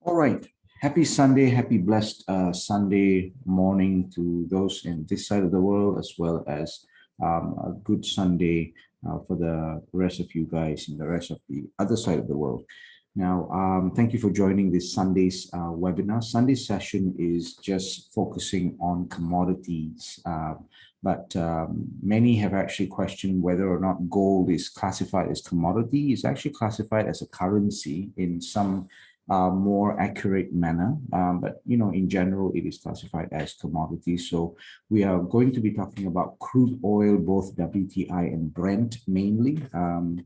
All right. Happy Sunday, happy blessed Sunday morning to those in this side of the world, as well as a good Sunday for the rest of you guys in the rest of the other side of the world. Now, thank you for joining this Sunday's webinar. Sunday's session is just focusing on commodities, but many have actually questioned whether or not gold is classified as commodity. It's actually classified as a currency in some more accurate manner. But, in general, it is classified as commodities. So we are going to be talking about crude oil, both WTI and Brent mainly.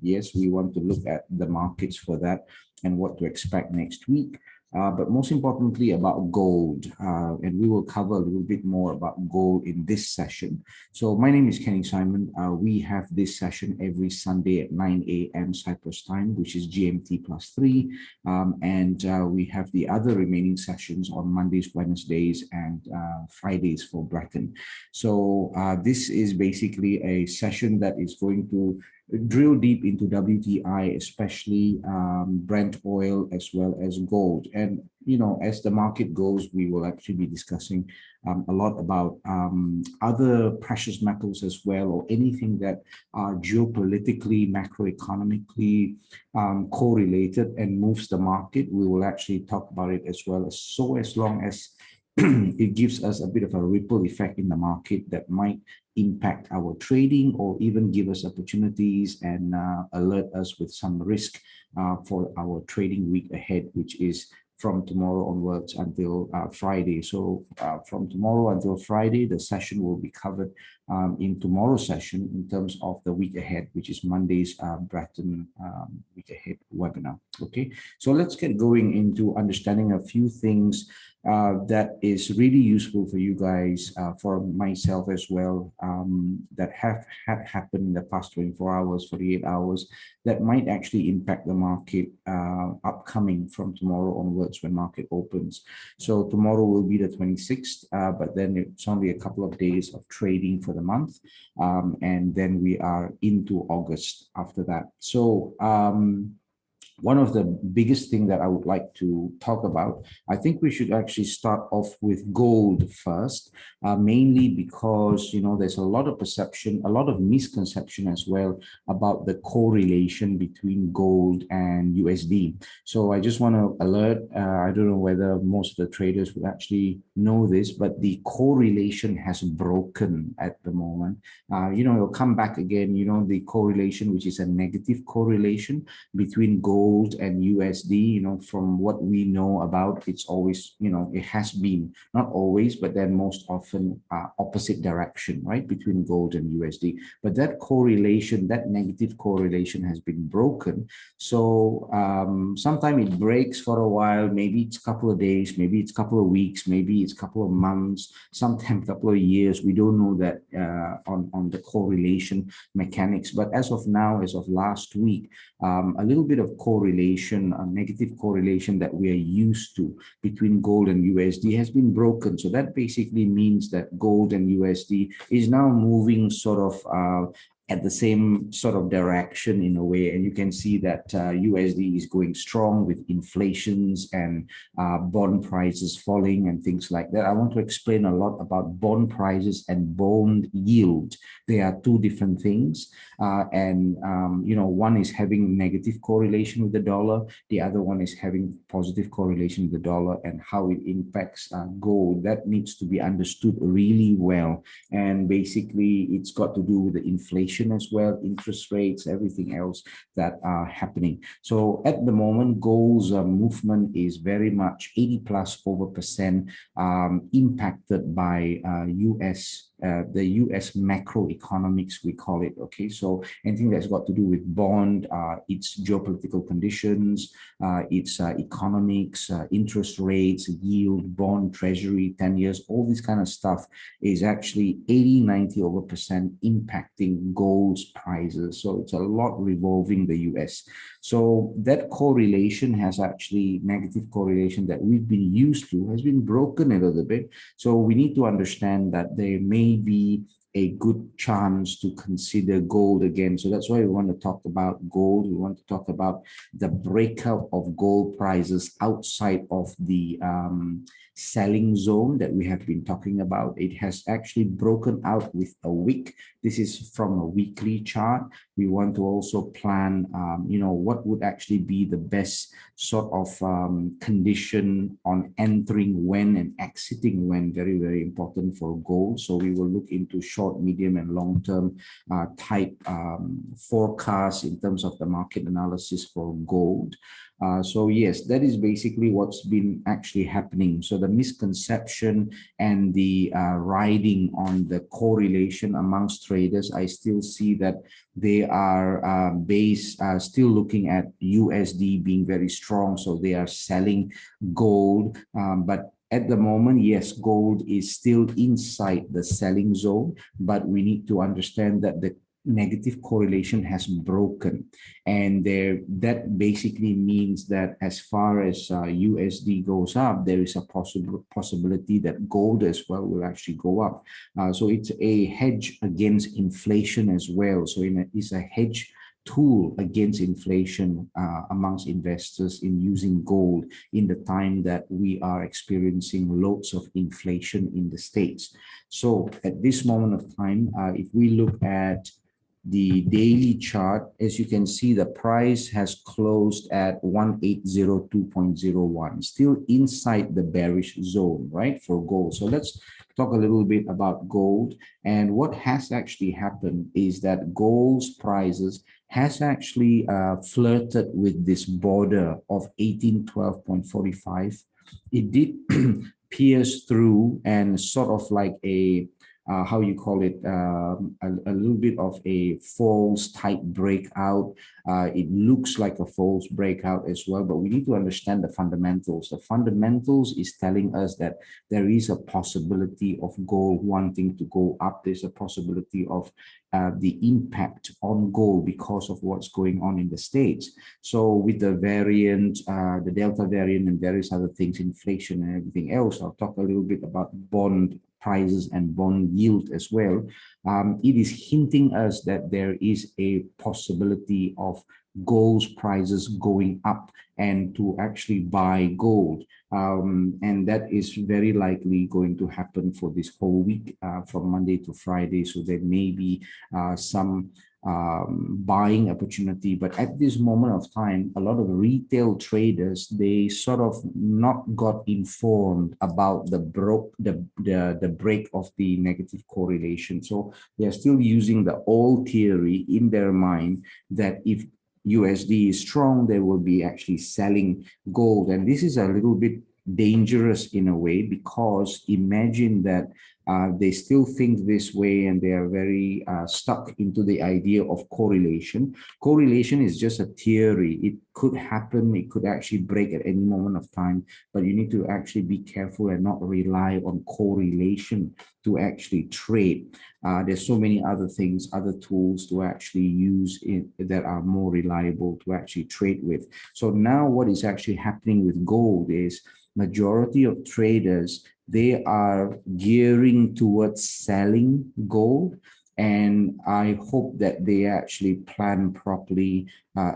Yes, we want to look at the markets for that and what to expect next week. But most importantly about gold, and we will cover a little bit more about gold in this session. So my name is Kenny Simon. We have this session every Sunday at 9 a.m. Cyprus time, which is GMT +3. And we have the other remaining sessions on Mondays, Wednesdays, and Fridays for Bretton. So this is basically a session that is going to drill deep into WTI, especially Brent oil, as well as gold. And, as the market goes, we will actually be discussing a lot about other precious metals as well, or anything that are geopolitically, macroeconomically correlated and moves the market. We will actually talk about it as well. As long as it gives us a bit of a ripple effect in the market that might impact our trading or even give us opportunities and alert us with some risk for our trading week ahead, which is from tomorrow onwards until Friday. So from tomorrow until Friday, the session will be covered in tomorrow's session in terms of the week ahead, which is Monday's Bretton week ahead webinar. Okay, so let's get going into understanding a few things that is really useful for you guys, for myself as well, that had happened in the past 24 hours, 48 hours, that might actually impact the market upcoming from tomorrow onwards when market opens. So tomorrow will be the 26th, but then it's only a couple of days of trading for the month, and then we are into August after that. So one of the biggest thing that I would like to talk about, I think we should actually start off with gold first, mainly because, there's a lot of perception, a lot of misconception as well about the correlation between gold and USD. So I just want to alert, I don't know whether most of the traders would actually know this, but the correlation has broken at the moment. It'll come back again, the correlation, which is a negative correlation between gold and USD, from what we know about, it's always, it has been, not always, but then most often opposite direction, right, between gold and USD. But that correlation, that negative correlation has been broken. So sometimes it breaks for a while, maybe it's a couple of days, maybe it's a couple of weeks, maybe it's a couple of months, sometimes a couple of years. We don't know that on the correlation mechanics. But as of now, as of last week, a little bit of correlation, a negative correlation that we are used to between gold and USD has been broken. So that basically means that gold and USD is now moving sort of at the same sort of direction in a way. And you can see that USD is going strong with inflations and bond prices falling and things like that. I want to explain a lot about bond prices and bond yield. They are two different things. One is having negative correlation with the dollar. The other one is having positive correlation with the dollar, and how it impacts gold. That needs to be understood really well. And basically, it's got to do with the inflation as well, interest rates, everything else that are happening. So at the moment, gold's movement is very much 80+% impacted by the US macroeconomics, we call it. Okay, so anything that's got to do with bond, its geopolitical conditions, its economics, interest rates, yield, bond, treasury, 10 years, all this kind of stuff is actually 80-90% impacting gold's prices. So it's a lot revolving the US. So that correlation has actually, negative correlation that we've been used to, has been broken a little bit. So we need to understand that there may be a good chance to consider gold again. So that's why we want to talk about gold. We want to talk about the breakout of gold prices outside of the selling zone that we have been talking about. It has actually broken out with a wick. This is from a weekly chart. We want to also plan, what would actually be the best sort of condition on entering when and exiting when. Very, very important for gold. So we will look into short, medium, and long-term type forecasts in terms of the market analysis for gold. So yes, that is basically what's been actually happening. So the misconception and the riding on the correlation amongst traders, I still see that they are still looking at USD being very strong. So they are selling gold, but at the moment, yes, gold is still inside the selling zone, but we need to understand that the negative correlation has broken, and that basically means that as far as USD goes up, there is a possibility that gold as well will actually go up. So it's a hedge against inflation as well. So it's a hedge tool against inflation amongst investors in using gold in the time that we are experiencing loads of inflation in the States. So at this moment of time, if we look at the daily chart, as you can see, the price has closed at 1802.01, still inside the bearish zone, right, for gold. So let's talk a little bit about gold. And what has actually happened is that gold's prices has actually flirted with this border of 1812.45. It did pierce through and sort of like a how you call it, a little bit of a false type breakout. It looks like a false breakout as well, but we need to understand the fundamentals. The fundamentals is telling us that there is a possibility of gold wanting to go up. There's a possibility of the impact on gold because of what's going on in the States. So with the variant, the Delta variant and various other things, inflation and everything else, I'll talk a little bit about bond prices and bond yield as well. It is hinting us that there is a possibility of gold's prices going up and to actually buy gold. And that is very likely going to happen for this whole week, from Monday to Friday. So there may be some buying opportunity, but at this moment of time, a lot of retail traders, they sort of not got informed about the break of the negative correlation. So they're still using the old theory in their mind that if USD is strong, they will be actually selling gold. And this is a little bit dangerous in a way, because imagine that they still think this way and they are very stuck into the idea of correlation. Correlation is just a theory. It could happen. It could actually break at any moment of time, but you need to actually be careful and not rely on correlation to actually trade. There's so many other things, other tools to actually use that are more reliable to actually trade with. So now what is actually happening with gold is majority of traders, they are gearing towards selling gold. And I hope that they actually plan properly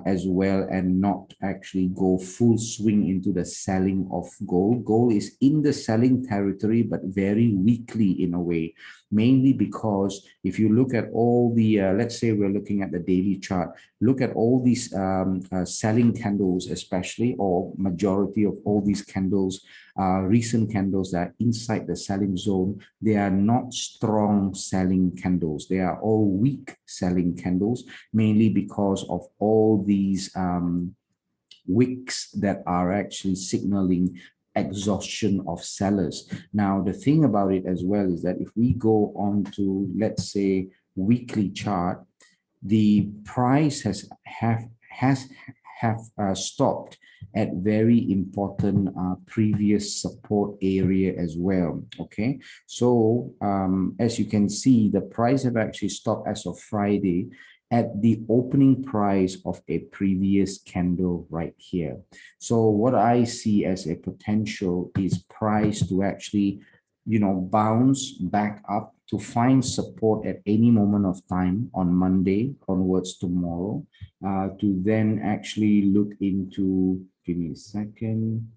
as well and not actually go full swing into the selling of gold. Gold is in the selling territory, but very weakly in a way, mainly because if you look at all the, let's say we're looking at the daily chart, look at all these selling candles, especially, or majority of all these candles, recent candles that are inside the selling zone, they are not strong selling candles. They are all weak selling candles, mainly because of all these wicks that are actually signaling exhaustion of sellers. Now, the thing about it as well is that if we go on to, let's say, weekly chart, the price has stopped at very important previous support area as well. Okay, so as you can see, the price have actually stopped as of Friday at the opening price of a previous candle right here. So what I see as a potential is price to actually, bounce back up to find support at any moment of time on Monday onwards tomorrow, to then actually look into, give me a second.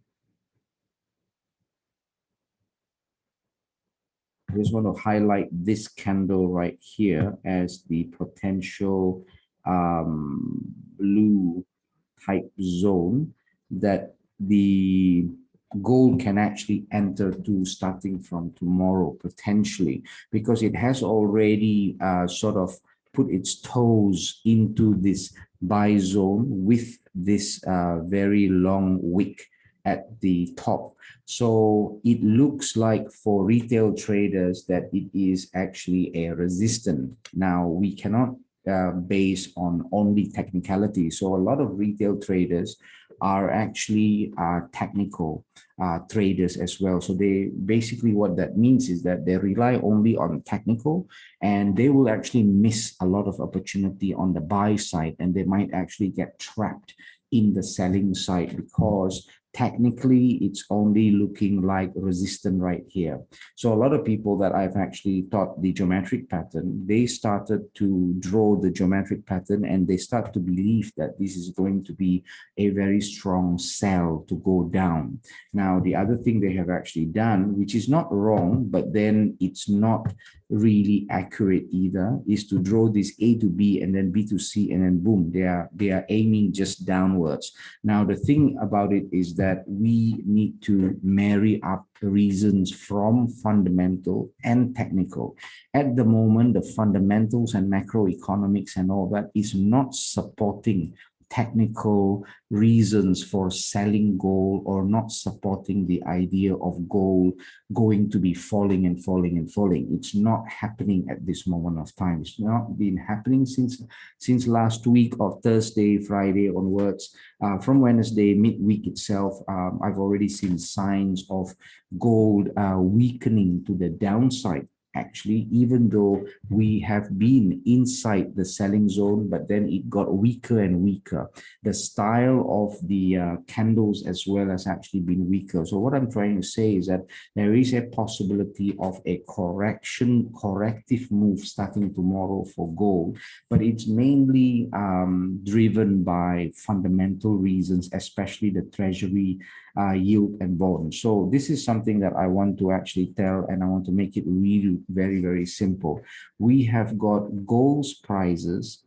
I just want to highlight this candle right here as the potential blue type zone that the gold can actually enter to starting from tomorrow potentially, because it has already sort of put its toes into this buy zone with this very long wick at the top. So it looks like for retail traders that it is actually a resistance. Now we cannot base on only technicality. So a lot of retail traders are actually technical traders as well. So they basically, what that means is that they rely only on technical, and they will actually miss a lot of opportunity on the buy side, and they might actually get trapped in the selling side because technically it's only looking like resistance right here. So a lot of people that I've actually taught the geometric pattern, they started to draw the geometric pattern and they start to believe that this is going to be a very strong sell to go down. Now, the other thing they have actually done, which is not wrong, but then it's not really accurate either, is to draw this A to B and then B to C, and then boom, they are aiming just downwards. Now, the thing about it is that we need to marry up reasons from fundamental and technical. At the moment, the fundamentals and macroeconomics and all that is not supporting technical reasons for selling gold, or not supporting the idea of gold going to be falling and falling and falling. It's not happening at this moment of time. It's not been happening since last week of Thursday, Friday onwards. From Wednesday, midweek itself, I've already seen signs of gold weakening to the downside. Actually, even though we have been inside the selling zone, but then it got weaker and weaker. The style of the candles as well has actually been weaker. So what I'm trying to say is that there is a possibility of a corrective move starting tomorrow for gold, but it's mainly driven by fundamental reasons, especially the treasury yield and bonds. So this is something that I want to actually tell, and I want to make it really very, very simple. We have got gold's prices.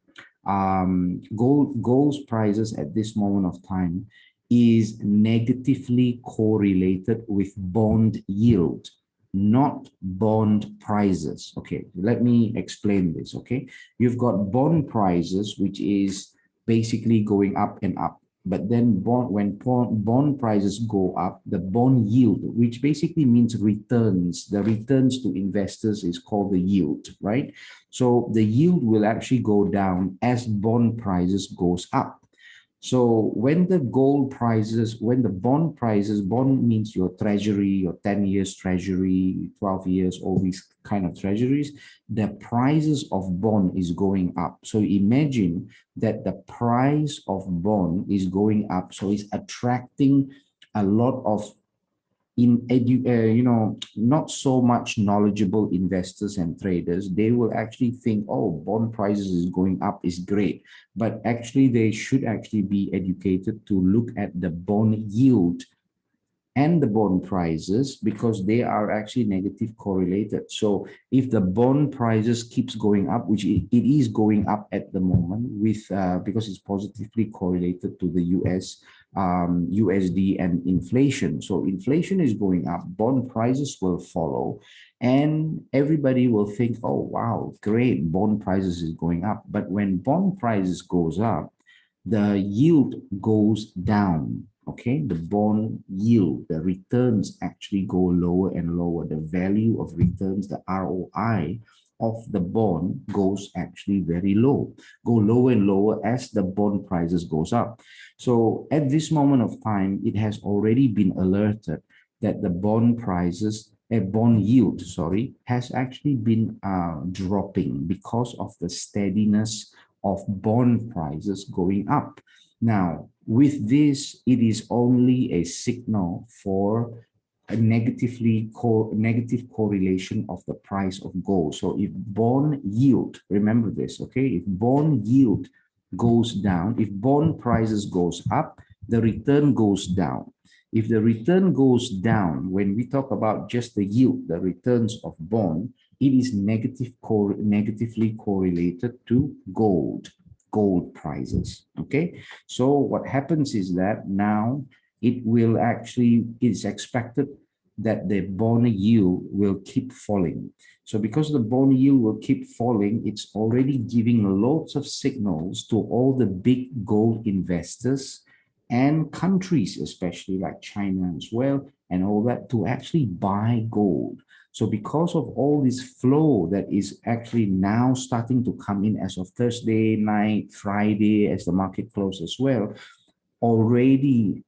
Gold's prices at this moment of time is negatively correlated with bond yield, not bond prices. Okay, let me explain this. Okay, you've got bond prices, which is basically going up and up. But then when bond prices go up, the bond yield, which basically means returns, the returns to investors is called the yield, right? So the yield will actually go down as bond prices goes up. So when the gold prices, when the bond prices, bond means your treasury, your 10 years treasury, 12 years, all these kind of treasuries, the prices of bond is going up. So imagine that the price of bond is going up. So it's attracting a lot of not so much knowledgeable investors and traders. They will actually think, oh, bond prices is going up is great, but actually they should actually be educated to look at the bond yield and the bond prices, because they are actually negative correlated. So if the bond prices keeps going up, which it is going up at the moment with because it's positively correlated to the USD and inflation. So inflation is going up, bond prices will follow, and everybody will think, oh, wow, great, bond prices is going up. But when bond prices goes up, the yield goes down. Okay, the bond yield, the returns actually go lower and lower. The value of returns, the ROI of the bond goes actually very low, go lower and lower as the bond prices goes up. So at this moment of time, it has already been alerted that the bond prices, a bond yield, sorry, has actually been dropping because of the steadiness of bond prices going up. Now, with this, it is only a signal for a negative correlation of the price of gold. So if bond yield, remember this, okay? If bond yield goes down, if bond prices goes up, the return goes down. If the return goes down, when we talk about just the yield, the returns of bond, it is negatively correlated to gold prices. Okay, so what happens is that now it's expected that the bond yield will keep falling. So because the bond yield will keep falling, it's already giving lots of signals to all the big gold investors and countries, especially like China as well, and all that, to actually buy gold. So because of all this flow that is actually now starting to come in as of Thursday night, Friday, as the market closes as well, already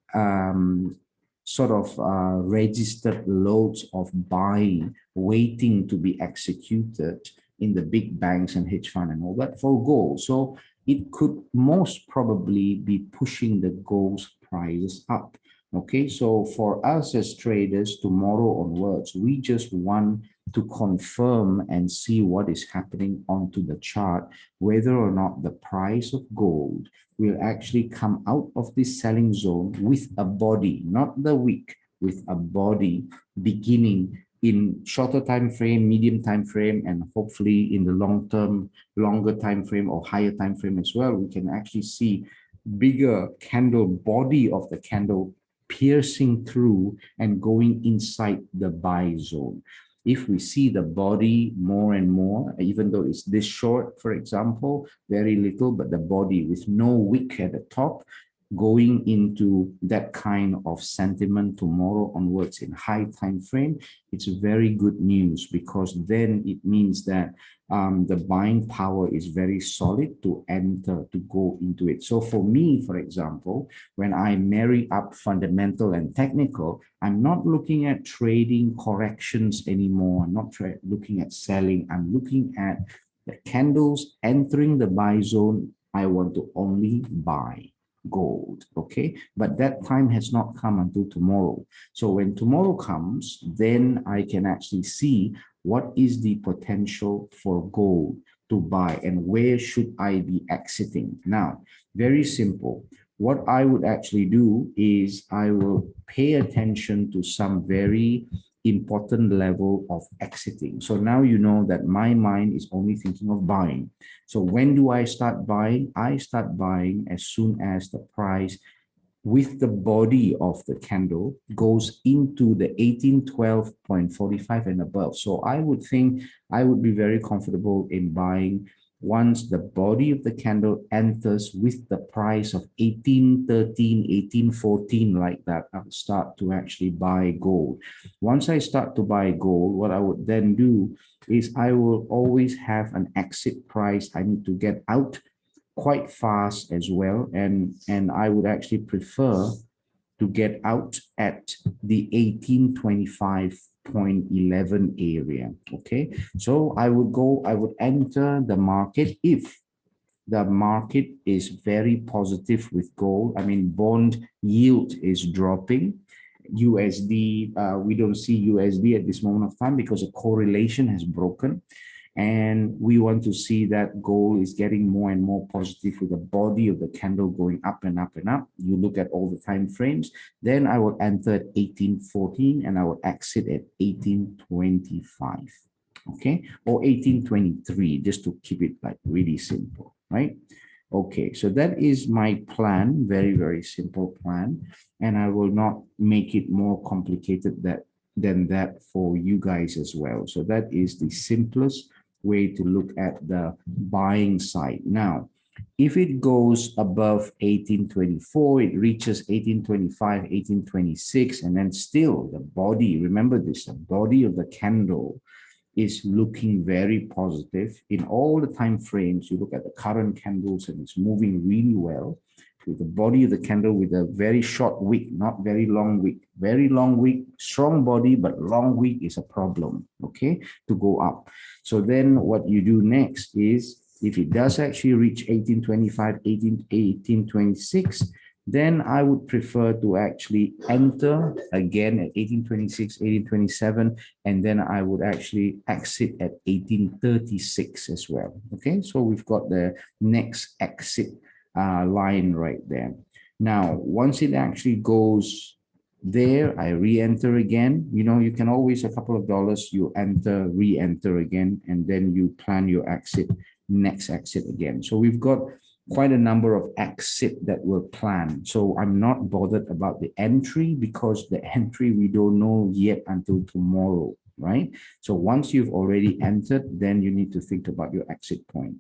registered loads of buying waiting to be executed in the big banks and hedge fund and all that for gold. So it could most probably be pushing the gold's prices up. Okay, so for us as traders, tomorrow onwards, we just want to confirm and see what is happening onto the chart, whether or not the price of gold will actually come out of this selling zone with a body, not the wick, with a body beginning in shorter time frame, medium time frame, and hopefully in the longer time frame or higher time frame as well. We can actually see bigger candle, body of the candle piercing through and going inside the buy zone. If we see the body more and more, even though it's this short, for example, very little, but the body with no wick at the top, going into that kind of sentiment tomorrow onwards in high time frame, it's very good news, because then it means that the buying power is very solid to enter, to go into it. So for me, for example, when I marry up fundamental and technical, I'm not looking at trading corrections anymore. I'm not looking at selling. I'm looking at the candles entering the buy zone. I want to only buy gold. Okay, but that time has not come until tomorrow. So when tomorrow comes, then I can actually see what is the potential for gold to buy and where should I be exiting. Now, very simple. What I would actually do is I will pay attention to some very important level of exiting. So now you know that my mind is only thinking of buying. So when do I start buying? I start buying as soon as the price with the body of the candle goes into the 1812.45 and above. So I would think I would be very comfortable in buying once the body of the candle enters with the price of 1813, 1814, like that. I would start to actually buy gold. Once I start to buy gold, what I would then do is I will always have an exit price. I need to get out quite fast as well, and I would actually prefer to get out at the 1825.11 area. Okay, so I would enter the market if the market is very positive with gold. I mean, bond yield is dropping. USD, we don't see USD at this moment of time because a correlation has broken. And we want to see that gold is getting more and more positive with the body of the candle going up and up and up. You look at all the time frames, then I will enter at 1814 and I will exit at 1825. Okay, or 1823, just to keep it like really simple, right? Okay, so that is my plan, very, very simple plan. And I will not make it more complicated than that for you guys as well. So that is the simplest way to look at the buying side. Now, if it goes above 1824, it reaches 1825, 1826, and then still the body, remember this, the body of the candle is looking very positive in all the time frames. You look at the current candles and it's moving really well with the body of the candle with a very short wick, not very long wick. Very long wick, strong body, but long wick is a problem, okay, to go up. So then what you do next is, if it does actually reach 1825, 1826, then I would prefer to actually enter again at 1826, 1827, and then I would actually exit at 1836 as well. Okay, so we've got the next exit line right there. Now, once it actually goes there, I re-enter again. You know, you can always, a couple of dollars, you enter, re-enter again, and then you plan your exit, next exit again. So we've got quite a number of exit that were planned. So I'm not bothered about the entry, because the entry we don't know yet until tomorrow, right? So once you've already entered, then you need to think about your exit point.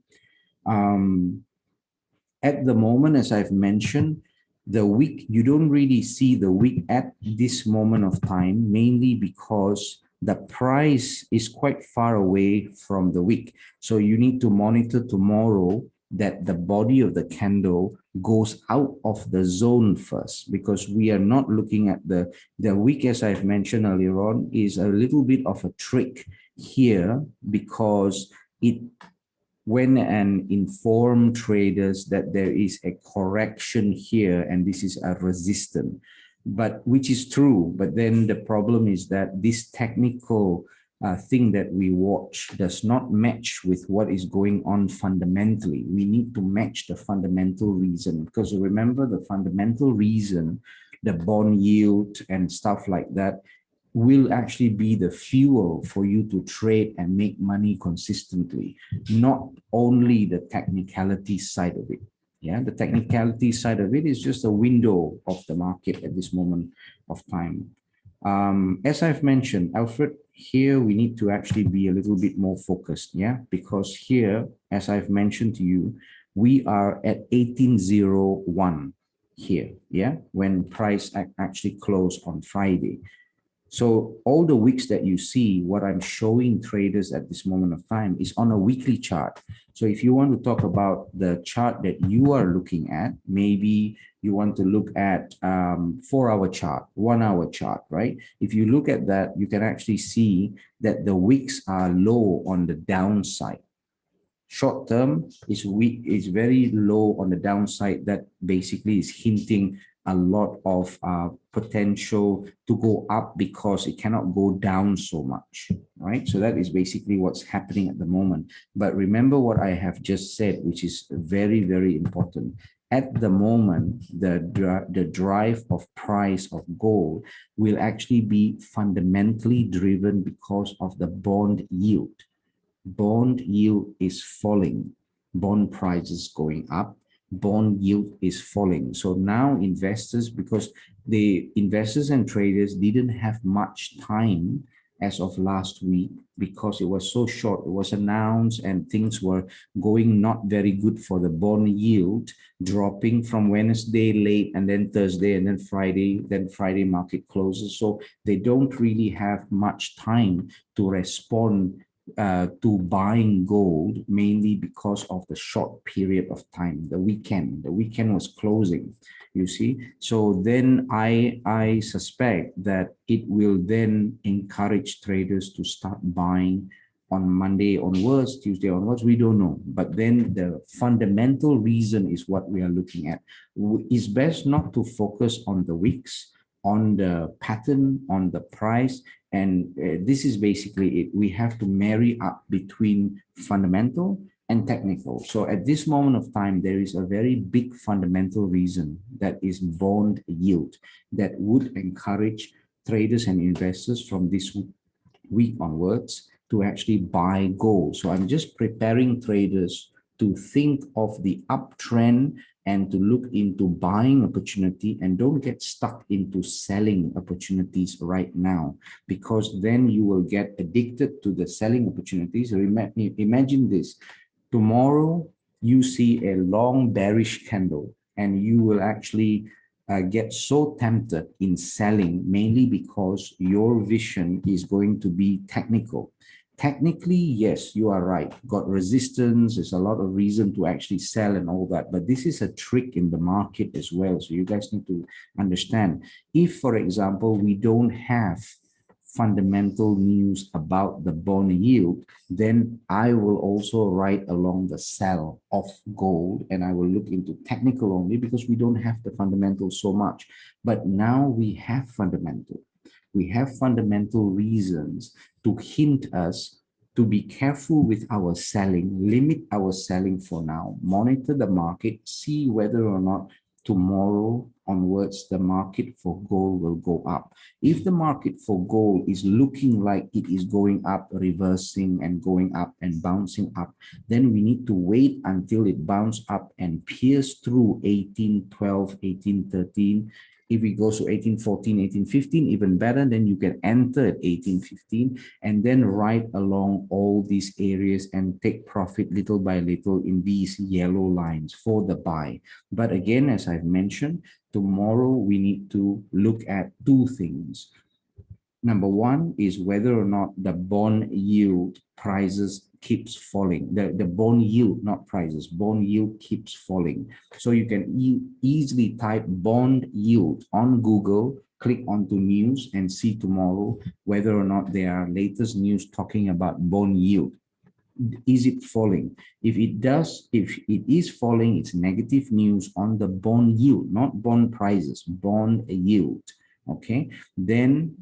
At the moment, as I've mentioned, the wick, you don't really see the wick at this moment of time, mainly because the price is quite far away from the wick. So you need to monitor tomorrow that the body of the candle goes out of the zone first, because we are not looking at the wick, as I've mentioned earlier on, is a little bit of a trick here, because it, when an informed traders that there is a correction here and this is a resistance, but which is true. But then the problem is that this technical thing that we watch does not match with what is going on fundamentally. We need to match the fundamental reason, because remember, the fundamental reason, the bond yield and stuff like that, will actually be the fuel for you to trade and make money consistently, not only the technicality side of it. Yeah, the technicality side of it is just a window of the market at this moment of time. As I've mentioned, Alfred, here we need to actually be a little bit more focused, yeah, because here, as I've mentioned to you, we are at 1801 here, yeah, when price actually closed on Friday. So all the wicks that you see, what I'm showing traders at this moment of time is on a weekly chart. So if you want to talk about the chart that you are looking at, maybe you want to look at 4-hour chart, 1-hour chart, right? If you look at that, you can actually see that the wicks are low on the downside. Short term is weak, is very low on the downside. That basically is hinting a lot of potential to go up, because it cannot go down so much, right? So that is basically what's happening at the moment. But remember what I have just said, which is very, very important. At the moment, the drive of price of gold will actually be fundamentally driven because of the bond yield. Bond yield is falling, bond prices going up, bond yield is falling. So now investors, because the investors and traders didn't have much time as of last week, because it was so short, it was announced and things were going not very good for the bond yield, dropping from Wednesday late and then Thursday and then Friday market closes. So they don't really have much time to respond to buying gold, mainly because of the short period of time, the weekend. The weekend was closing, you see. So then I suspect that it will then encourage traders to start buying on Monday onwards, Tuesday onwards, we don't know. But then the fundamental reason is what we are looking at. It's best not to focus on the wicks, on the pattern, on the price. And this is basically it. We have to marry up between fundamental and technical. So at this moment of time, there is a very big fundamental reason, that is bond yield, that would encourage traders and investors from this week onwards to actually buy gold. So I'm just preparing traders to think of the uptrend and to look into buying opportunity, and don't get stuck into selling opportunities right now, because then you will get addicted to the selling opportunities. Imagine this: tomorrow you see a long bearish candle and you will actually get so tempted in selling, mainly because your vision is going to be technical. Technically, yes, you are right. Got resistance. There's a lot of reason to actually sell and all that. But this is a trick in the market as well. So you guys need to understand. If, for example, we don't have fundamental news about the bond yield, then I will also write along the sell of gold, and I will look into technical only because we don't have the fundamentals so much. But now we have fundamental. We have fundamental reasons to hint us to be careful with our selling, limit our selling for now, monitor the market, see whether or not tomorrow onwards the market for gold will go up. If the market for gold is looking like it is going up, reversing and going up and bouncing up, then we need to wait until it bounces up and pierce through 1812, 1813. If it goes to 1814, 1815, even better, then you can enter at 1815 and then ride along all these areas and take profit little by little in these yellow lines for the buy. But again, as I've mentioned, tomorrow we need to look at two things. Number one is whether or not the bond yield prices keeps falling. The bond yield, not prices, bond yield keeps falling. So you can easily type bond yield on Google, click onto news and see tomorrow whether or not there are latest news talking about bond yield. Is it falling? If it is falling, it's negative news on the bond yield, not bond prices, bond yield. Okay, then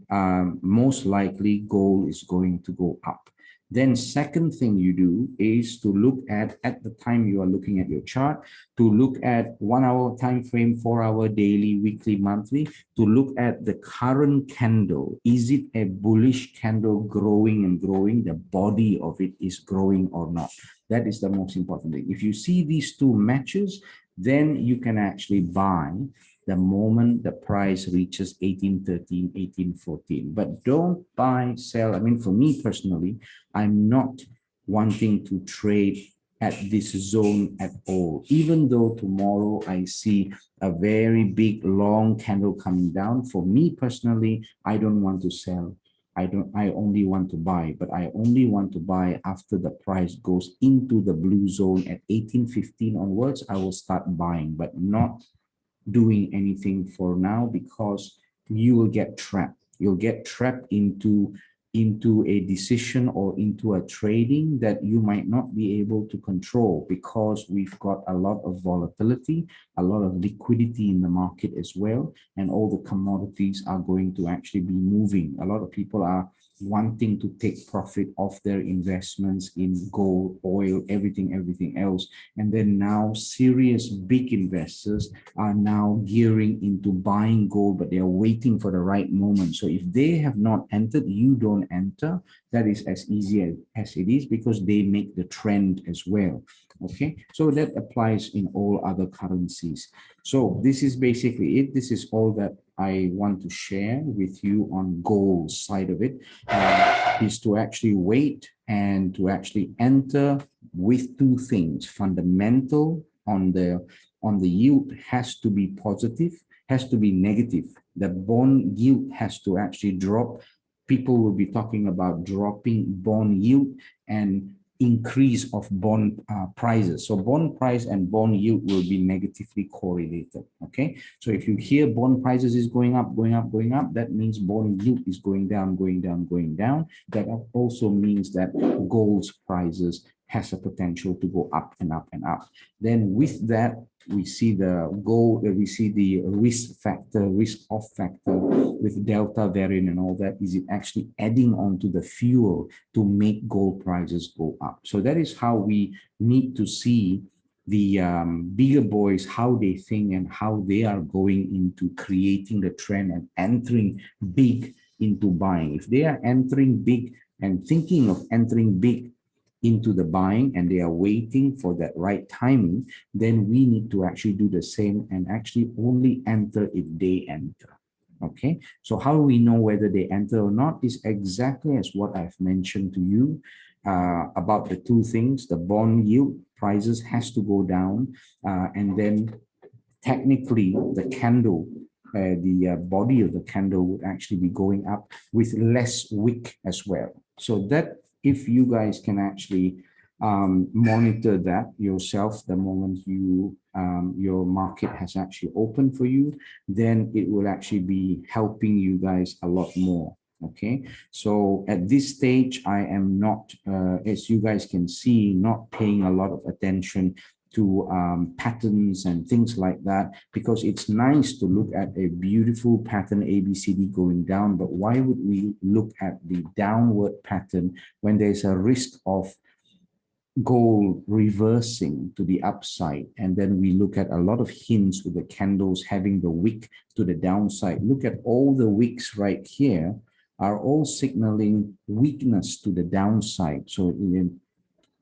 most likely gold is going to go up. Then second thing you do is to look at the time you are looking at your chart, to look at 1 hour time frame, 4 hour, daily, weekly, monthly, to look at the current candle. Is it a bullish candle growing and growing? The body of it is growing or not? That is the most important thing. If you see these two matches, then you can actually buy the moment the price reaches 1813, 1814. But don't buy, sell. I mean, for me personally, I'm not wanting to trade at this zone at all. Even though tomorrow I see a very big long candle coming down, for me personally, I don't want to sell. I only want to buy, but I only want to buy after the price goes into the blue zone at 1815 onwards. I will start buying, but not doing anything for now, because you will get trapped. You'll get trapped into a decision or into a trading that you might not be able to control, because we've got a lot of volatility, a lot of liquidity in the market as well, and all the commodities are going to actually be moving. A lot of people are wanting to take profit off their investments in gold, oil, everything else. And then now serious big investors are now gearing into buying gold, but they are waiting for the right moment. So if they have not entered, you don't enter. That is as easy as it is, because they make the trend as well. Okay, so that applies in all other currencies. So this is basically it. This is all that I want to share with you on gold side of it, is to actually wait and to actually enter with two things. Fundamental on the yield has to be positive, has to be negative. The bond yield has to actually drop. People will be talking about dropping bond yield and increase of bond prices. So bond price and bond yield will be negatively correlated. Okay, so if you hear bond prices is going up, that means bond yield is going down. That also means that gold's prices has a potential to go up and up and up. Then with that, we see the gold, we see the risk off factor with Delta variant and all that. Is it actually adding on to the fuel to make gold prices go up? So that is how we need to see the bigger boys, how they think and how they are going into creating the trend and entering big into buying. If they are entering big and thinking of entering big into the buying, and they are waiting for that right timing, then we need to actually do the same and actually only enter if they enter. Okay, so how do we know whether they enter or not is exactly as what I've mentioned to you about the two things. The bond yield prices has to go down, and then technically the candle, the body of the candle would actually be going up with less wick as well. So that, if you guys can actually monitor that yourself the moment you your market has actually opened for you, then it will actually be helping you guys a lot more. Okay, so at this stage, I am not, as you guys can see, not paying a lot of attention to patterns and things like that, because it's nice to look at a beautiful pattern ABCD going down, but why would we look at the downward pattern when there's a risk of gold reversing to the upside? And then we look at a lot of hints with the candles having the wick to the downside. Look at all the wicks right here are all signaling weakness to the downside. So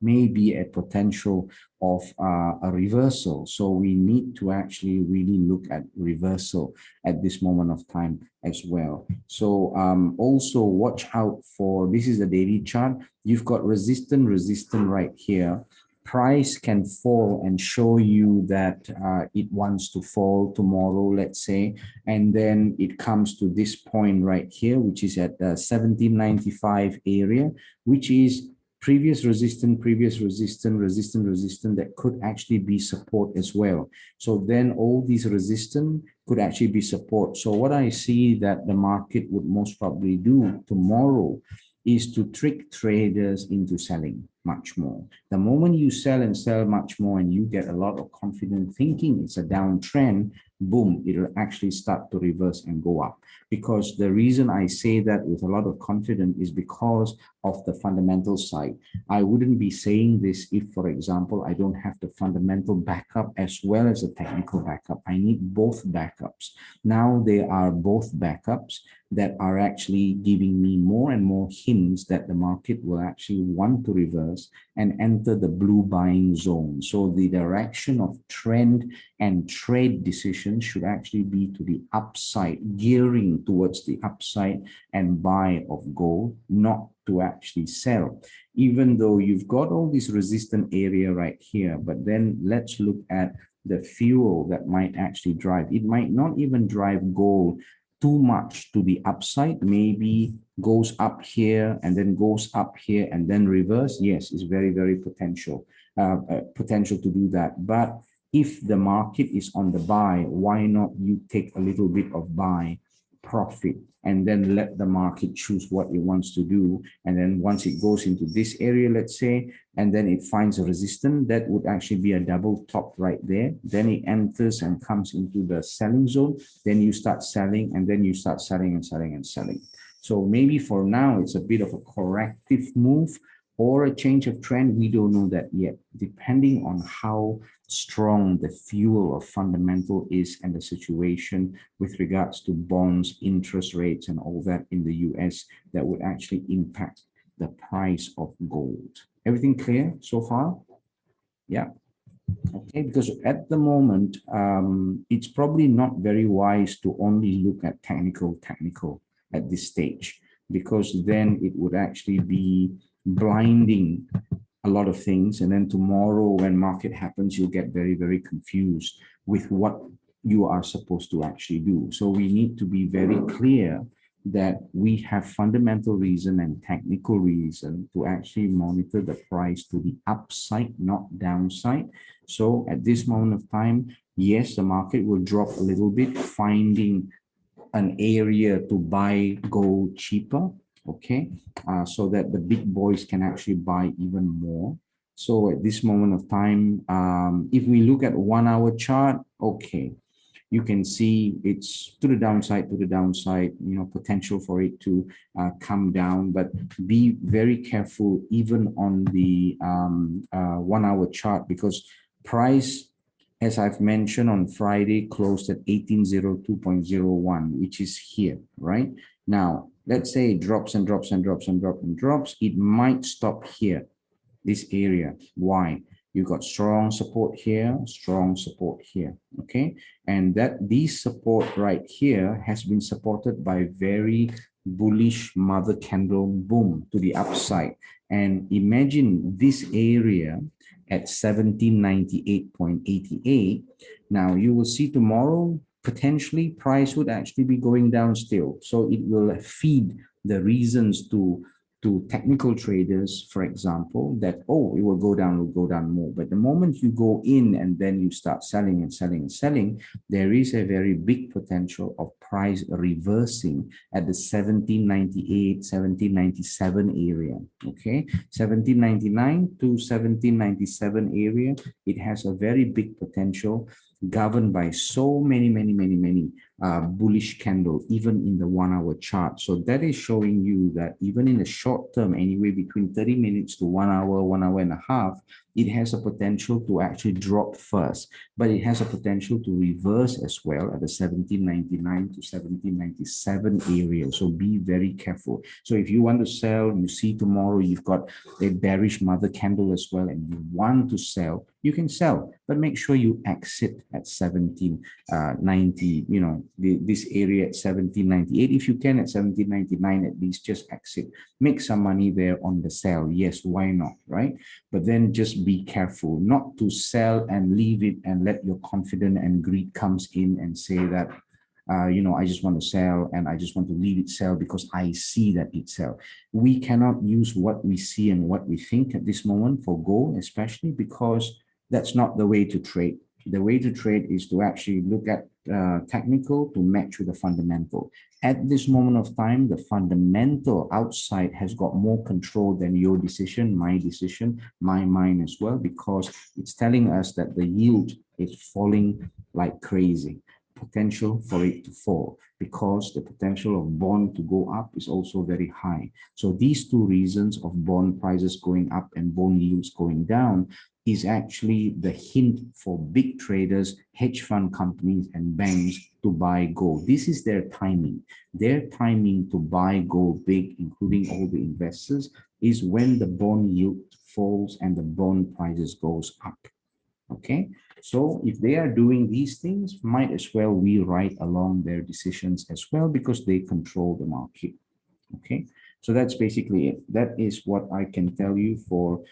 may be a potential of a reversal. So we need to actually really look at reversal at this moment of time as well. So also watch out for, this is the daily chart. You've got resistance right here. Price can fall and show you that it wants to fall tomorrow, let's say, and then it comes to this point right here, which is at the 1795 area, which is previous resistance, resistance that could actually be support as well. So then all these resistance could actually be support. So what I see that the market would most probably do tomorrow is to trick traders into selling much more. The moment you sell and sell much more and you get a lot of confidence thinking it's a downtrend, boom, it will actually start to reverse and go up. Because the reason I say that with a lot of confidence is because of the fundamental side. I wouldn't be saying this if, for example, I don't have the fundamental backup as well as the technical backup. I need both backups. Now there are both backups that are actually giving me more and more hints that the market will actually want to reverse and enter the blue buying zone. So the direction of trend and trade decisions should actually be to the upside, gearing towards the upside and buy of gold, not to actually sell. Even though you've got all this resistant area right here, but then let's look at the fuel that might actually drive. It might not even drive gold too much to the upside, maybe goes up here and then goes up here and then reverse. Yes, it's very, very potential to do that. But if the market is on the buy, why not you take a little bit of buy profit and then let the market choose what it wants to do. And then once it goes into this area, let's say, and then it finds a resistance, that would actually be a double top right there. Then it enters and comes into the selling zone. Then you start selling, and then you start selling and selling and selling. So maybe for now, it's a bit of a corrective move or a change of trend. We don't know that yet, depending on how strong the fuel or fundamental is and the situation with regards to bonds, interest rates, and all that in the US that would actually impact the price of gold. Everything clear so far? Yeah. Okay, because at the moment, it's probably not very wise to only look at technical at this stage, because then it would actually be blinding a lot of things. And then tomorrow when market happens, you'll get very, very confused with what you are supposed to actually do. So we need to be very clear that we have fundamental reason and technical reason to actually monitor the price to the upside, not downside. So at this moment of time, yes, the market will drop a little bit, finding an area to buy gold cheaper, okay, so that the big boys can actually buy even more. So at this moment of time, if we look at 1 hour chart, okay, you can see it's to the downside, potential for it to come down, but be very careful even on the 1 hour chart, because price, as I've mentioned on Friday, closed at 1802.01, which is here, right? Now, let's say it drops and drops and drops and drops and drops. It might stop here, this area. Why? You got strong support here, okay? And that this support right here has been supported by very bullish mother candle, boom, to the upside. And imagine this area at 1798.88. Now you will see tomorrow, potentially price would actually be going down still. So it will feed the reasons to to technical traders, for example, that, oh, it will go down more. But the moment you go in and then you start selling and selling and selling, there is a very big potential of price reversing at the 1798, 1797 area. Okay, 1799 to 1797 area, it has a very big potential governed by so many bullish candle, even in the 1 hour chart. So that is showing you that even in the short term, anyway, between 30 minutes to 1 hour, 1 hour and a half, it has a potential to actually drop first, but it has a potential to reverse as well at the 1799 to 1797 area. So be very careful. So if you want to sell, you see tomorrow you've got a bearish mother candle as well, and you want to sell, you can sell, but make sure you exit at 1790, you know, this area at 1798. If you can at 1799, at least just exit, make some money there on the sell. Yes, why not, right? But then just be careful not to sell and leave it and let your confidence and greed comes in and say that, you know, I just want to sell and I just want to leave it sell because I see that it sell. We cannot use what we see and what we think at this moment for gold, especially because that's not the way to trade. The way to trade is to actually look at technical to match with the fundamental. At this moment of time, the fundamental outside has got more control than your decision, my decision, my mind as well, because it's telling us that the yield is falling like crazy. Potential for it to fall because the potential of bond to go up is also very high. So these two reasons of bond prices going up and bond yields going down is actually the hint for big traders, hedge fund companies and banks to buy gold. This is their timing. Their timing to buy gold big, including all the investors, is when the bond yield falls and the bond prices goes up. Okay, so if they are doing these things, might as well we ride along their decisions as well because they control the market. Okay, so that's basically it. That is what I can tell you for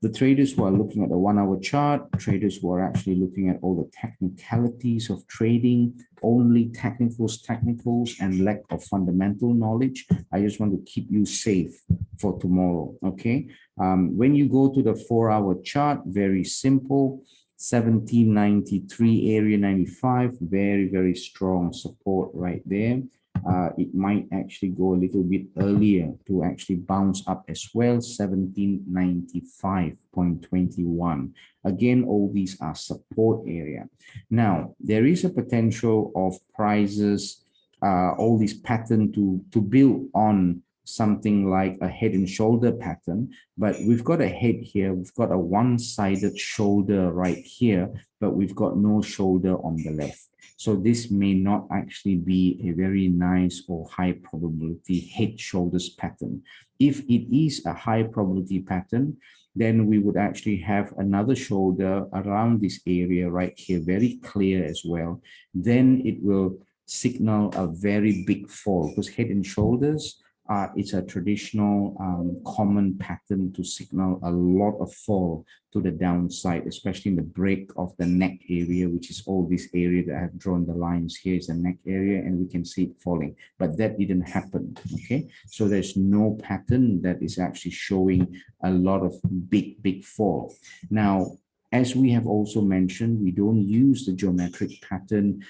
the traders who are looking at the 1 hour chart, traders who are actually looking at all the technicalities of trading, only technicals, and lack of fundamental knowledge. I just want to keep you safe for tomorrow, okay? When you go to the 4 hour chart, very simple, 1793 area 95, very strong support right there. It might actually go a little bit earlier to actually bounce up as well, 1795.21. Again, all these are support area. Now, there is a potential of prices, all this pattern to build on something like a head and shoulder pattern, but we've got a head here, we've got a one-sided shoulder right here, but we've got no shoulder on the left. So this may not actually be a very nice or high probability head shoulders pattern. If it is a high probability pattern, then we would actually have another shoulder around this area right here, very clear as well. Then it will signal a very big fall because head and shoulders, it's a traditional common pattern to signal a lot of fall to the downside, especially in the break of the neck area, which is all this area that I have drawn the lines here is the neck area, and we can see it falling, but that didn't happen, okay? So there's no pattern that is actually showing a lot of big fall. Now, as we have also mentioned, we don't use the geometric pattern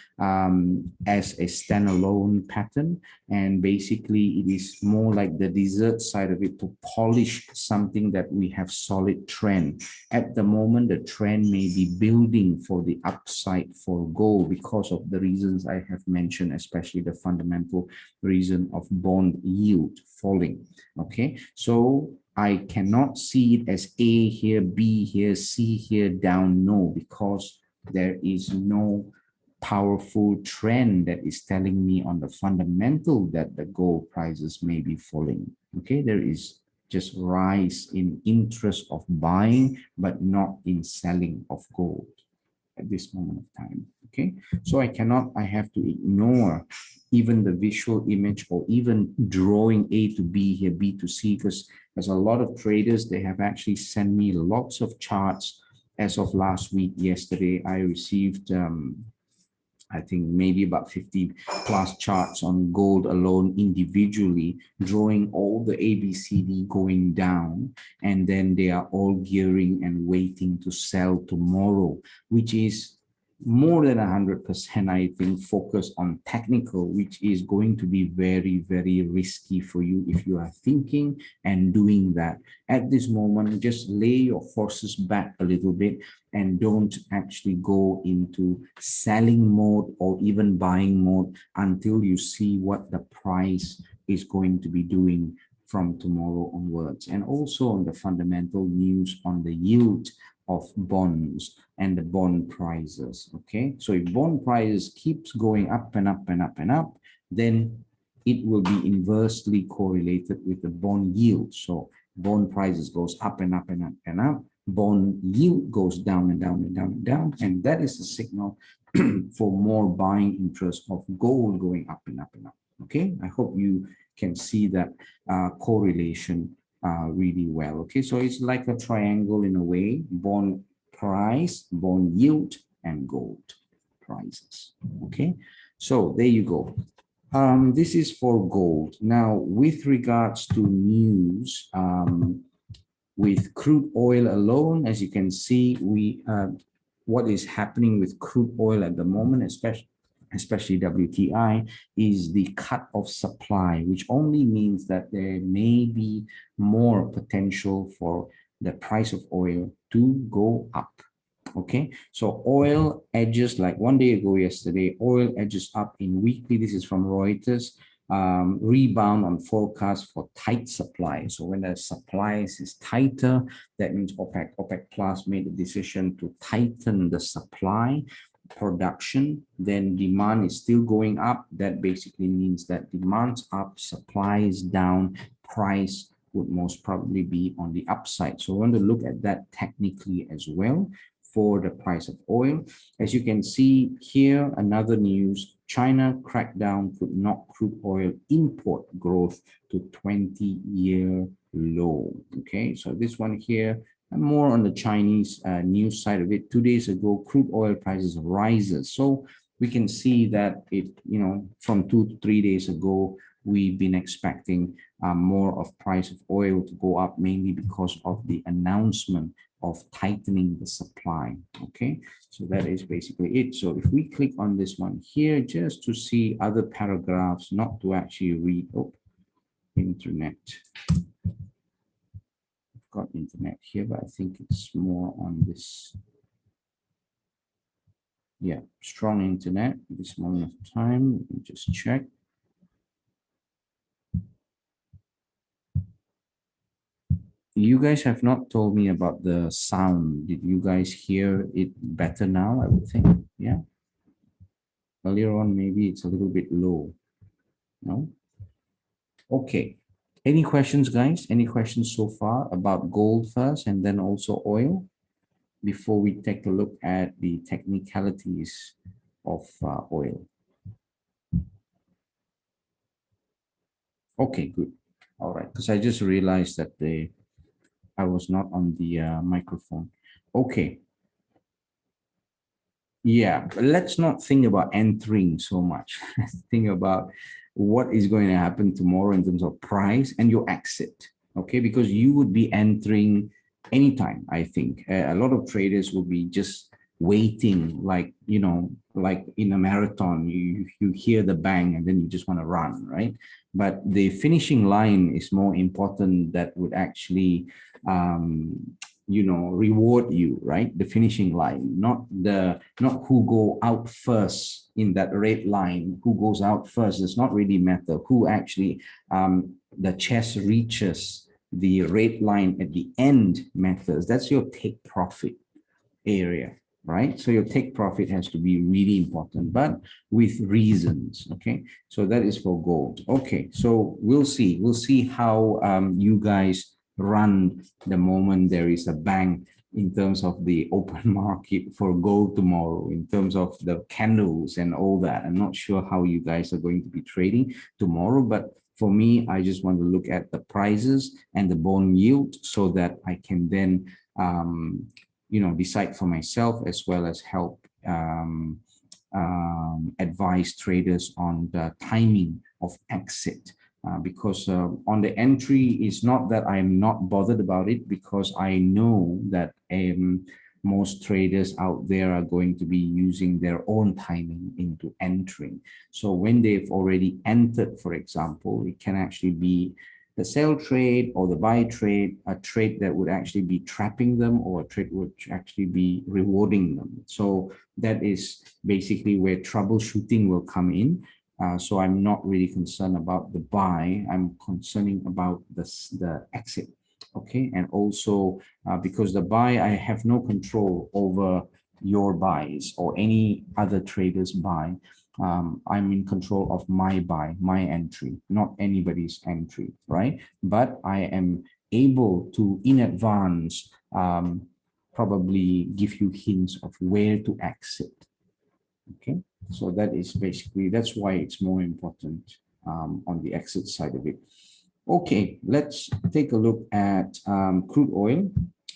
as a standalone pattern. And basically, it is more like the dessert side of it to polish something that we have solid trend. At the moment, the trend may be building for the upside for gold because of the reasons I have mentioned, especially the fundamental reason of bond yield falling. Okay, so I cannot see it as A here, B here, C here, down, no, because there is no powerful trend that is telling me on the fundamental that the gold prices may be falling. Okay, there is just rise in interest of buying, but not in selling of gold at this moment of time. Okay, so I have to ignore even the visual image or even drawing A to B here, B to C, because there's a lot of traders, they have actually sent me lots of charts. As of last week, yesterday, I received I think maybe about 50 plus charts on gold alone individually, drawing all the ABCD going down, and then they are all gearing and waiting to sell tomorrow, which is more than 100%, I think, focus on technical, which is going to be very, very risky for you if you are thinking and doing that. At this moment, just lay your horses back a little bit and don't actually go into selling mode or even buying mode until you see what the price is going to be doing from tomorrow onwards. And also on the fundamental news on the yield of bonds and the bond prices. Okay, so if bond prices keeps going up and up and up and up, then it will be inversely correlated with the bond yield. So bond prices goes up and up and up and up, bond yield goes down and down and down and down, and that is a signal for more buying interest of gold going up and up and up. Okay, I hope you can see that correlation really well. Okay, so it's like a triangle in a way: bond price, bond yield, and gold prices. Okay, so there you go. This is for gold. Now, with regards to news, with crude oil alone, as you can see, what is happening with crude oil at the moment, especially WTI, is the cut of supply, which only means that there may be more potential for the price of oil to go up. Okay, so oil edges, like 1 day ago yesterday, oil edges up in weekly. This is from Reuters. Rebound on forecast for tight supply. So when the supply is tighter, that means OPEC Plus made the decision to tighten the supply production, then demand is still going up. That basically means that demand's up, supply is down, price would most probably be on the upside. So we want to look at that technically as well for the price of oil. As you can see here, another news: China crackdown could knock crude oil import growth to 20-year low. Okay, so this one here, and more on the Chinese news side of it. 2 days ago, crude oil prices rises. So we can see that it, from 2 to 3 days ago, we've been expecting more of price of oil to go up, mainly because of the announcement of tightening the supply. Okay, so that is basically it. So if we click on this one here, just to see other paragraphs, not to actually read, internet. I've got internet here, but I think it's more on this. Yeah, strong internet at this moment of time. Let me just check. You guys have not told me about the sound. Did you guys hear it better now? I would think, yeah. Earlier on, maybe it's a little bit low. No? Okay. Any questions, guys? Any questions so far about gold first and then also oil before we take a look at the technicalities of oil? Okay, good. All right, because I just realized that I was not on the microphone. Okay. Yeah, but let's not think about entering so much. Let's think about what is going to happen tomorrow in terms of price and your exit. Okay, because you would be entering anytime, I think. A lot of traders will be just waiting, like, like in a marathon, you hear the bang and then you just want to run, right? But the finishing line is more important. That would actually reward you, right? The finishing line, not who go out first in that red line. Who goes out first does not really matter. Who actually the chest reaches the red line at the end matters. That's your take profit area, right? So your take profit has to be really important, but with reasons. Okay, so that is for gold. Okay, so we'll see how you guys run the moment there is a bang in terms of the open market for gold tomorrow, in terms of the candles and all that. I'm not sure how you guys are going to be trading tomorrow, but for me, I just want to look at the prices and the bond yield so that I can then decide for myself, as well as help advise traders on the timing of exit. Because on the entry, it's not that I'm not bothered about it, because I know that most traders out there are going to be using their own timing into entering. So when they've already entered, for example, it can actually be the sell trade or the buy trade, a trade that would actually be trapping them, or a trade would actually be rewarding them. So that is basically where troubleshooting will come in. So I'm not really concerned about the buy. I'm concerning about the exit. Okay, and also because the buy, I have no control over your buys or any other traders buy. I'm in control of my buy, my entry, not anybody's entry, right? But I am able to, in advance, probably give you hints of where to exit. Okay, so that is basically, that's why it's more important on the exit side of it. Okay, let's take a look at crude oil,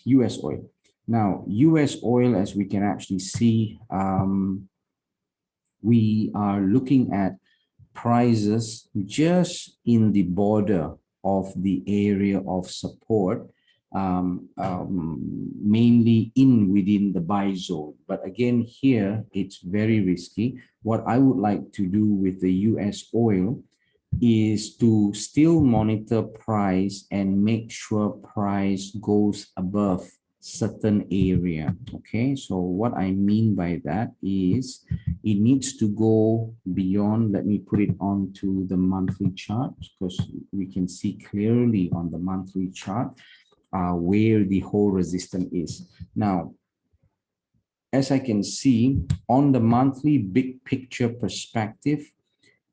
US oil. Now, US oil, as we can actually see, we are looking at prices just in the border of the area of support, mainly within the buy zone. But again, here it's very risky. What I would like to do with the US oil is to still monitor price and make sure price goes above certain area. Okay, so what I mean by that is it needs to go beyond. Let me put it onto the monthly chart, because we can see clearly on the monthly chart where the whole resistance is. Now, as I can see on the monthly big picture perspective,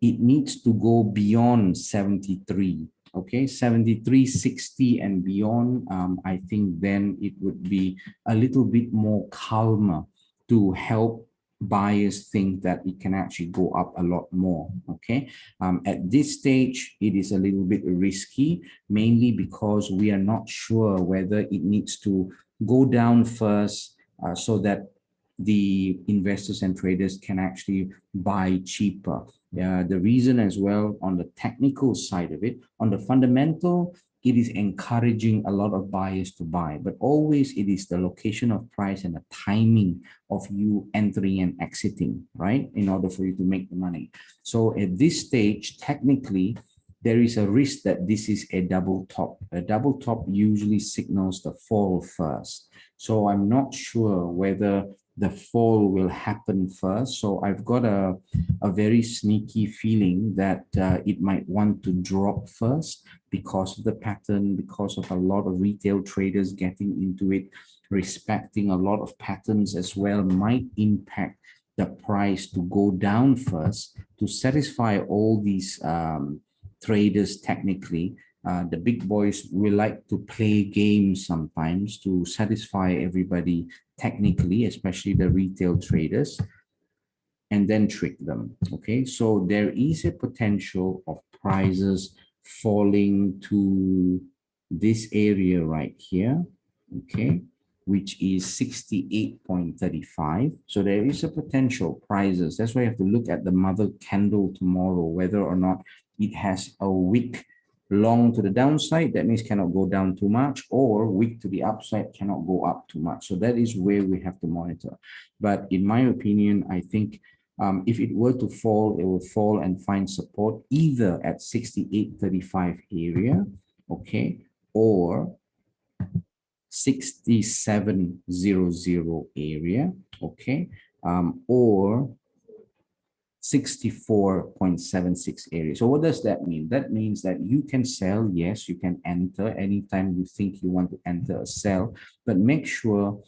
it needs to go beyond 73. Okay, 73.60 and beyond. I think then it would be a little bit more calmer to help buyers think that it can actually go up a lot more. Okay, at this stage, it is a little bit risky, mainly because we are not sure whether it needs to go down first so that the investors and traders can actually buy cheaper. The reason as well, on the technical side of it, on the fundamental, it is encouraging a lot of buyers to buy, but always it is the location of price and the timing of you entering and exiting, right, in order for you to make the money. So at this stage, technically, there is a risk that this is a double top. A double top usually signals the fall first. So I'm not sure whether the fall will happen first. So I've got a very sneaky feeling that it might want to drop first because of the pattern, because of a lot of retail traders getting into it, respecting a lot of patterns as well, might impact the price to go down first to satisfy all these traders technically. The big boys will like to play games sometimes to satisfy everybody technically, especially the retail traders, and then trick them. Okay, so there is a potential of prices falling to this area right here, okay, which is 68.35. So there is a potential prices. That's why you have to look at the mother candle tomorrow, whether or not it has a wick long to the downside, that means cannot go down too much, or weak to the upside, cannot go up too much. So that is where we have to monitor. But in my opinion, I think if it were to fall, it will fall and find support either at 68.35 area, okay, or 67.00 area, okay, or 64.76 area. So what does that mean? That means that you can sell, yes, you can enter anytime you think you want to enter a sell, but make sure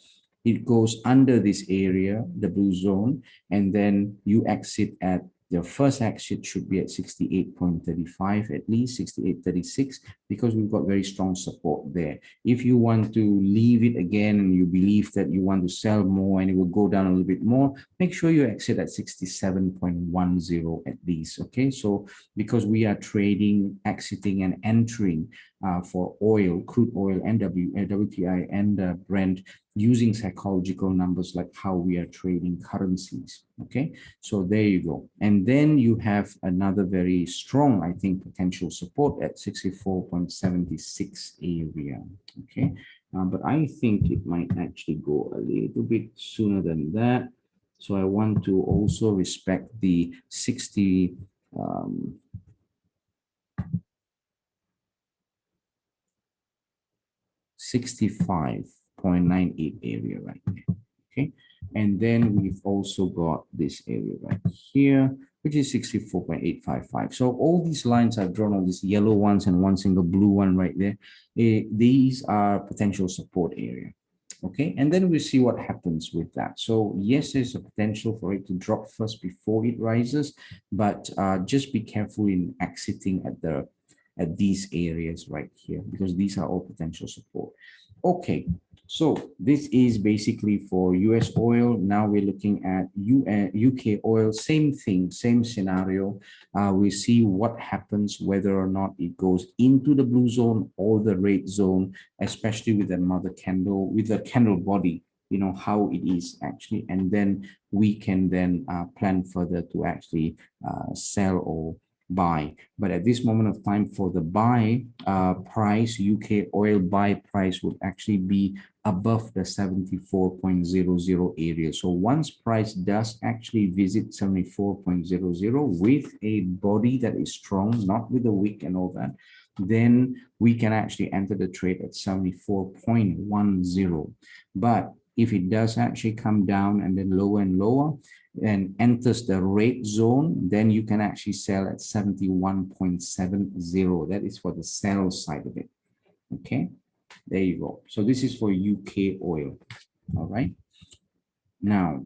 it goes under this area, the blue zone, and then you exit at your first exit should be at 68.35, at least 68.36, because we've got very strong support there. If you want to leave it again and you believe that you want to sell more and it will go down a little bit more, make sure you exit at 67.10 at least. Okay, so because we are trading, exiting, and entering for oil, crude oil, and WTI and Brent, using psychological numbers like how we are trading currencies. Okay, so there you go. And then you have another very strong, I think, potential support at 64.76 area. Okay, but I think it might actually go a little bit sooner than that. So I want to also respect the 65.98 area right there. Okay, and then we've also got this area right here, which is 64.855. So all these lines I've drawn, all these yellow ones and one single blue one right there, these are potential support area. Okay, and then we see what happens with that. So yes, there's a potential for it to drop first before it rises, but just be careful in exiting at these areas right here, because these are all potential support. Okay, so this is basically for US oil. Now we're looking at UK oil, same thing, same scenario. We see what happens, whether or not it goes into the blue zone or the red zone, especially with another candle, with the candle body, you know, how it is actually. And then we can then plan further to actually sell or buy. But at this moment of time, for the buy price, UK oil buy price would actually be above the 74.00 area. So once price does actually visit 74.00 with a body that is strong, not with a wick and all that, then we can actually enter the trade at 74.10. But if it does actually come down and then lower and lower and enters the red zone, then you can actually sell at 71.70. That is for the sell side of it. Okay, there you go. So this is for UK oil. All right. Now,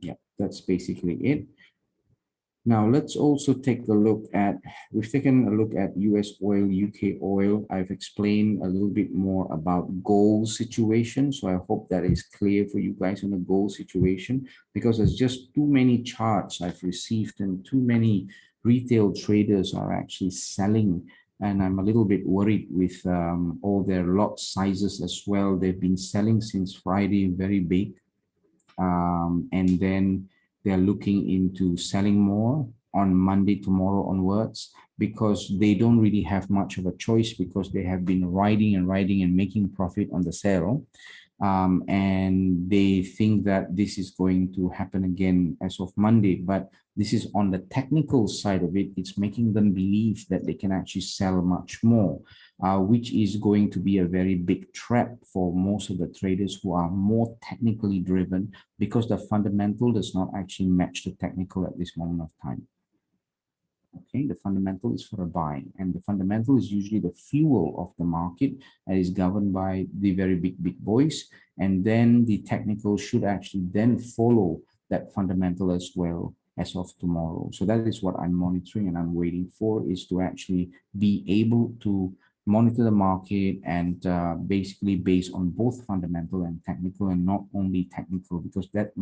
yeah, that's basically it. Now, let's also take a look at, we've taken a look at US oil, UK oil. I've explained a little bit more about gold situation. So I hope that is clear for you guys on the gold situation, because there's just too many charts I've received and too many retail traders are actually selling. And I'm a little bit worried with all their lot sizes as well. They've been selling since Friday, very big. And then they're looking into selling more on Monday, tomorrow onwards, because they don't really have much of a choice, because they have been riding and making profit on the sale. And they think that this is going to happen again as of Monday, but this is on the technical side of it. It's making them believe that they can actually sell much more, which is going to be a very big trap for most of the traders who are more technically driven, because the fundamental does not actually match the technical at this moment of time. Okay, the fundamental is for a buy, and the fundamental is usually the fuel of the market that is governed by the very big boys, and then the technical should actually then follow that fundamental as well as of tomorrow. So that is what I'm monitoring and I'm waiting for, is to actually be able to monitor the market and basically based on both fundamental and technical, and not only technical, because that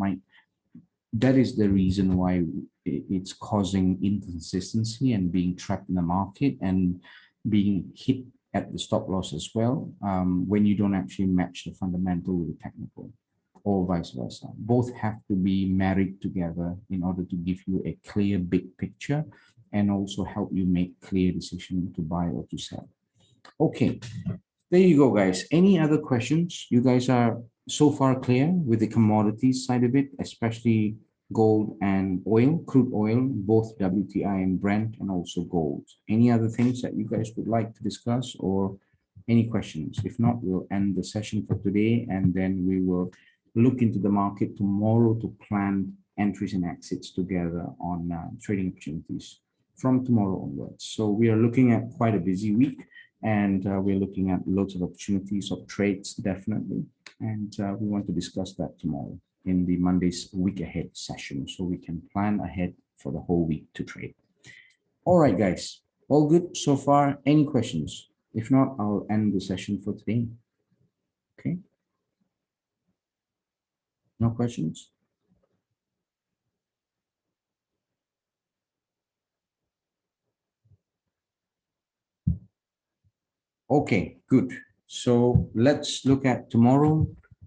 is the reason why it's causing inconsistency and being trapped in the market and being hit at the stop loss as well, when you don't actually match the fundamental with the technical, or vice versa. Both have to be married together in order to give you a clear big picture and also help you make clear decision to buy or to sell. Okay, there you go, guys. Any other questions? You guys are so far clear with the commodities side of it, especially gold and oil, crude oil, both WTI and Brent, and also gold. Any other things that you guys would like to discuss, or any questions? If not, we'll end the session for today, and then we will look into the market tomorrow to plan entries and exits together on trading opportunities from tomorrow onwards. So we are looking at quite a busy week, and we're looking at lots of opportunities of trades, definitely. And we want to discuss that tomorrow in the Monday's week ahead session, so we can plan ahead for the whole week to trade. All right, guys, all good so far? Any questions? If not, I'll end the session for today. Okay. No questions? Okay, good. So let's look at tomorrow.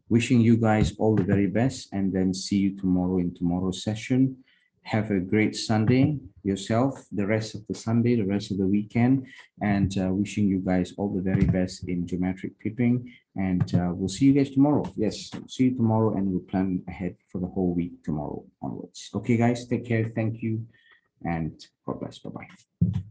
Wishing you guys all the very best, and then see you tomorrow in tomorrow's session. Have a great Sunday yourself, the rest of the Sunday, the rest of the weekend, and wishing you guys all the very best in geometric pipping. And we'll see you guys tomorrow. Yes, see you tomorrow, and we'll plan ahead for the whole week tomorrow onwards. Okay, guys, take care. Thank you, and God bless. Bye-bye.